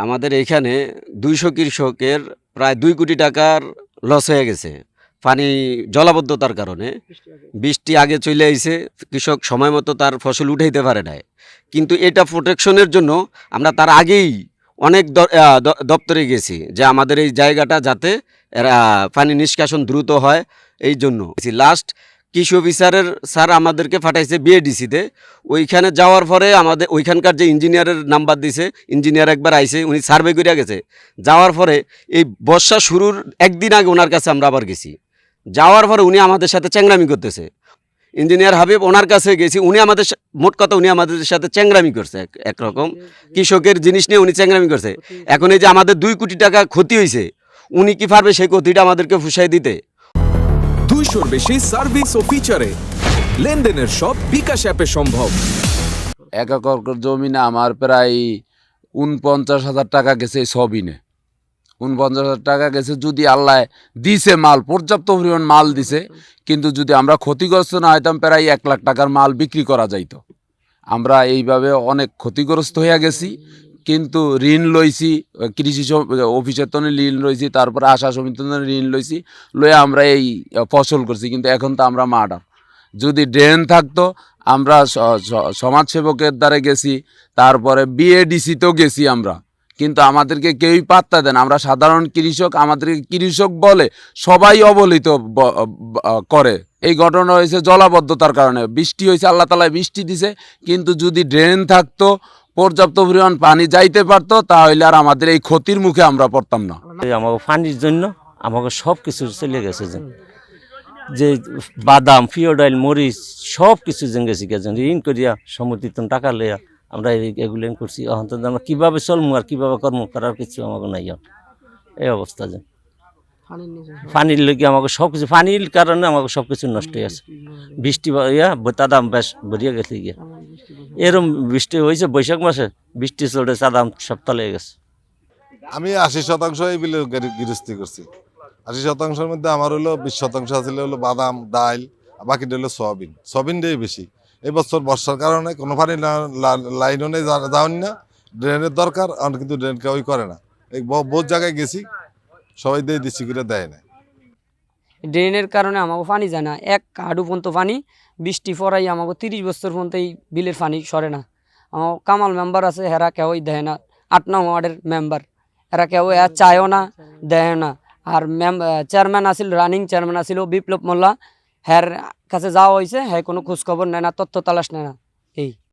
আমাদের এখানে 200 কৃষকের প্রায় 2 কোটি টাকার লস হয়ে গেছে পানি জলাবদ্ধতার কারণে। বৃষ্টি আগে চলে আইছে, কৃষক সময় মতো তার ফসল উঠাইতে পারে নাই। কিন্তু এটা প্রোটেকশনের জন্য আমরা তার আগেই অনেক দপ্তরে গেছি যে আমাদের এই জায়গাটা যাতে এরা পানি নিষ্কাশন দ্রুত হয়, এই জন্য লাস্ট কৃষি অফিসারের স্যার আমাদেরকে পাঠাইছে বিএডিসিতে। ওইখানে যাওয়ার পরে আমাদের ওইখানকার যে ইঞ্জিনিয়ারের নাম্বার দিছে, ইঞ্জিনিয়ার একবার আইছে, উনি সার্ভে করে গেছে। যাওয়ার পরে এই বর্ষা শুরুর একদিন আগে ওনার কাছে আমরা আবার গেছি। যাওয়ার পরে উনি আমাদের সাথে চ্যাংরামি করতেছে। ইঞ্জিনিয়ার হাবিব ওনার কাছে গেছি, উনি আমাদের মোট কথা উনি আমাদের সাথে চ্যাংরামি করছে। একরকম কৃষকের জিনিস নিয়ে উনি চ্যাংরামি করছে। এখন এই যে আমাদের 2 কোটি টাকা ক্ষতি হয়েছে, উনি কি পারবে সেই ক্ষতিটা আমাদেরকে ফুসাই দিতে? 200-র বেশি সার্ভিস ও ফিচারে লেনদেনের সব বিকাশ অ্যাপে সম্ভব। 1 একর জমিনে আমার প্রায় 49,000 টাকা গেছে সবিনে। 49,000 টাকা গেছে। যদি আল্লাহ দিছে মাল, পর্যাপ্ত পরিমাণ মাল দিছে, কিন্তু যদি আমরা ক্ষতিগ্রস্ত না হইতাম প্রায় 1 লাখ টাকার মাল বিক্রি করা যাইত। আমরা এইভাবে অনেক ক্ষতিগ্রস্ত হয়ে গেছি। কিন্তু ঋণ লইছি, কৃষি অফিসের তনে ঋণ লইছি, তারপরে আশা সমিতির তনে ঋণ লইছি, লয়ে আমরা এই ফসল করছি। কিন্তু এখন তো আমরা মার্ডার। যদি ড্রেন থাকতো, আমরা সমাজসেবকের দ্বারা গেছি, তারপরে বিএডিসিতেও গেছি আমরা, কিন্তু আমাদেরকে কেউই পাত্তা দেন। আমরা সাধারণ কৃষক, আমাদেরকে কৃষক বলে সবাই অবহেলিত করে। এই ঘটনা হয়েছে জলাবদ্ধতার কারণে। বৃষ্টি হয়েছে, আল্লাহ তাআলা বৃষ্টি দিছে, কিন্তু যদি ড্রেন থাকতো, পর্যাপ্ত পরিমাণ পানি যাইতে পারতো, তাহলে আর আমাদের এই ক্ষতির মুখে আমরা পড়তাম না। আমাকে পানির জন্য আমাকে সব কিছু চলে গেছে, যে বাদাম, ফিওডাইল, মরিচ সব কিছু গেছি গেছেন ঋণ করিয়া, সমর্থিত টাকা লইয়া আমরা এগুলো করছি। অন্তত আমরা কীভাবে চলবো আর কীভাবে কর্ম করার কিছু আমাকে নাই। এই অবস্থা যে পানির লেগে আমাকে সব কিছু, পানির কারণে আমাকে সব কিছু নষ্ট হয়ে গেছে। বৃষ্টি দাম বেশ বেরিয়ে গেছে গিয়ে। এরম বৃষ্টি হয়েছে বৈশাখ মাসে, বৃষ্টি চলে দাম সব তলে গেছে। আমি 80% এই বিলে গৃহস্থী করছি। 80%-এর মধ্যে আমার হলো 20% ছিল হলো বাদাম, ডাইল, বাকিটা হলো সয়াবিন। সয়াবিনটাই বেশি। এই বছর বর্ষার কারণে কোনো পানি লাইনও নেই, যাওয়ান না, ড্রেনের দরকার, কিন্তু ড্রেন কেউই করে না। এই বহুত জায়গায় গেছি, সবাই দিয়ে দিচ্ছি করে দেয় না। ড্রেনের কারণে আমাকে পানি যায় না, 1 হাঁটু পর্যন্ত পানি। বৃষ্টি পড়াই আমাকে 30 বছর পর্যন্ত এই বিলের পানি সরে না। আমার কামাল মেম্বার আছে, হেরা কেউই দেয় না। 8 নং ওয়ার্ডের মেম্বার, এরা কেউ চায়ও না, দেয় না। আর চেয়ারম্যান আসিল, রানিং চেয়ারম্যান আসিল বিপ্লব মোল্লা, হ্যার কাছে যাওয়া হয়েছে, হ্যাঁ কোনো খোঁজখবর নেয় না, তথ্য তালাশ নেয় না। এই